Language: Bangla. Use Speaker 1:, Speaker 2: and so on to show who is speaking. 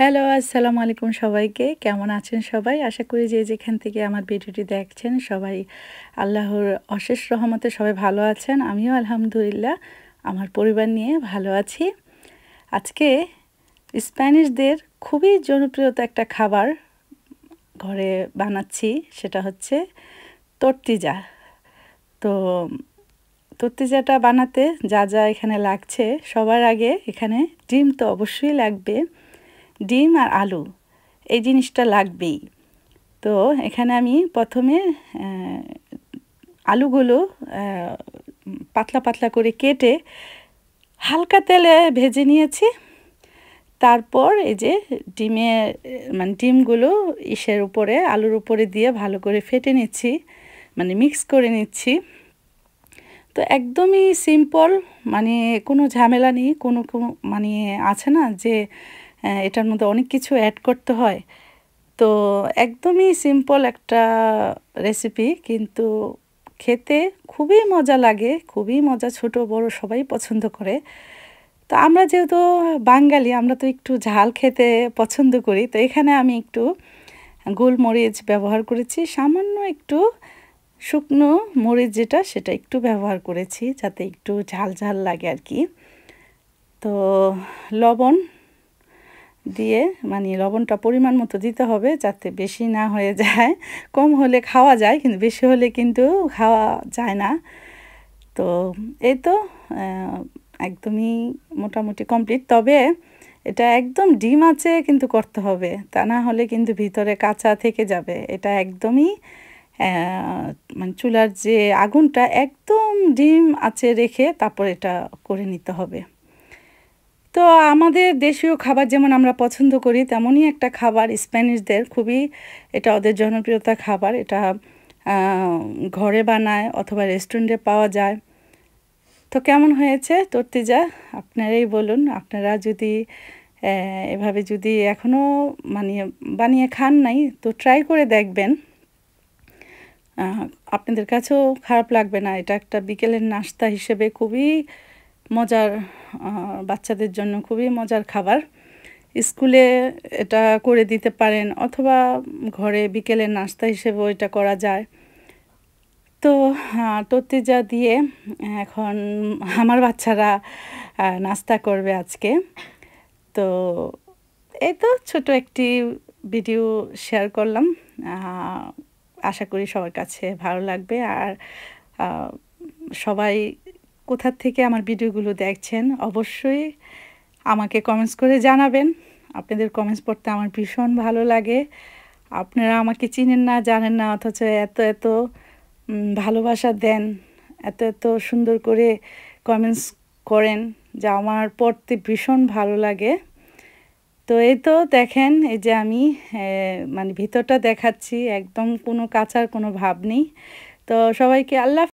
Speaker 1: হ্যালো, আসসালামু আলাইকুম সবাইকে। কেমন আছেন সবাই? আশা করি যে যেখান থেকে আমার ভিডিওটি দেখছেন সবাই আল্লাহর অশেষ রহমতে সবাই ভালো আছেন। আমিও আলহামদুলিল্লাহ আমার পরিবার নিয়ে ভালো আছি। আজকে স্প্যানিশদের খুবই জনপ্রিয়তা একটা খাবার ঘরে বানাচ্ছি, সেটা হচ্ছে তর্তিজা। তো তর্তিজাটা বানাতে যা যা এখানে লাগছে, সবার আগে এখানে ডিম তো অবশ্যই লাগবে। ডিম আর আলু এই জিনিসটা লাগবেই। তো এখানে আমি প্রথমে আলুগুলো পাতলা পাতলা করে কেটে হালকা তেলে ভেজে নিয়েছি। তারপর এই যে ডিমগুলো আলুর উপরে দিয়ে ভালো করে ফেটে নিচ্ছি, মিক্স করে নিচ্ছি। তো একদমই সিম্পল, কোনো ঝামেলা নেই, কোনো আছে না যে এটার মধ্যে অনেক কিছু অ্যাড করতে হয়। তো একদমই সিম্পল একটা রেসিপি, কিন্তু খেতে খুবই মজা লাগে, খুবই মজা, ছোট বড় সবাই পছন্দ করে। তো আমরা যেহেতু বাঙালি, আমরা তো একটু ঝাল খেতে পছন্দ করি। তো এখানে আমি একটু গোলমরিচ ব্যবহার করেছি, সামান্য একটু শুকনো মরিচ সেটা একটু ব্যবহার করেছি, যাতে একটু ঝাল ঝাল লাগে আর কি। তো লবণ দিয়ে লবণটা পরিমাণ মতো দিতে হবে, যাতে বেশি না হয়ে যায়। কম হলে খাওয়া যায়, কিন্তু বেশি হলে কিন্তু খাওয়া যায় না। তো এই তো একদমই মোটামুটি কমপ্লিট। তবে এটা একদম ডিম আছে কিন্তু করতে হবে, তা না হলে কিন্তু ভিতরে কাঁচা থেকে যাবে। এটা একদমই চুলার যে আগুনটা একদম ডিম আছে রেখে তারপর এটা করে নিতে হবে। তো আমাদের দেশীয় খাবার যেমন আমরা পছন্দ করি, তেমনই একটা খাবার স্প্যানিশদের, এটা ওদের জনপ্রিয়তা খাবার। এটা ঘরে বানায় অথবা রেস্টুরেন্টে পাওয়া যায়। তো কেমন হয়েছে তর্তিজা আপনারাই বলুন। আপনারা যদি এভাবে যদি এখনও বানিয়ে খান নাই, তো ট্রাই করে দেখবেন, আপনাদের কাছেও খারাপ লাগবে না। এটা একটা বিকেলের নাস্তা হিসেবে খুবই মজার, বাচ্চাদের জন্য খুবই মজার খাবার। স্কুলে এটা করে দিতে পারেন, অথবা ঘরে বিকেলের নাস্তা হিসেবেও এটা করা যায়। তো তর্তিজা দিয়ে এখন আমার বাচ্চারা নাস্তা করবে আজকে। তো এই তো ছোট একটি ভিডিও শেয়ার করলাম, আশা করি সবার কাছে ভালো লাগবে। আর সবাই কোথা থেকে আমার ভিডিওগুলো দেখছেন অবশ্যই আমাকে কমেন্টস করে জানাবেন। আপনাদের কমেন্টস পড়তে আমার ভীষণ ভালো লাগে। আপনারা আমাকে চিনেন না, জানেন না, অথচ এত এত ভালোবাসা দেন, এত এত সুন্দর করে কমেন্টস করেন, যা আমার পড়তে ভীষণ ভালো লাগে। তো এই তো দেখেন, এই যে আমি ভিতরটা দেখাচ্ছি, একদম কোনো কাঁচার কোনো ভাব নেই। তো সবাইকে আল্লাহ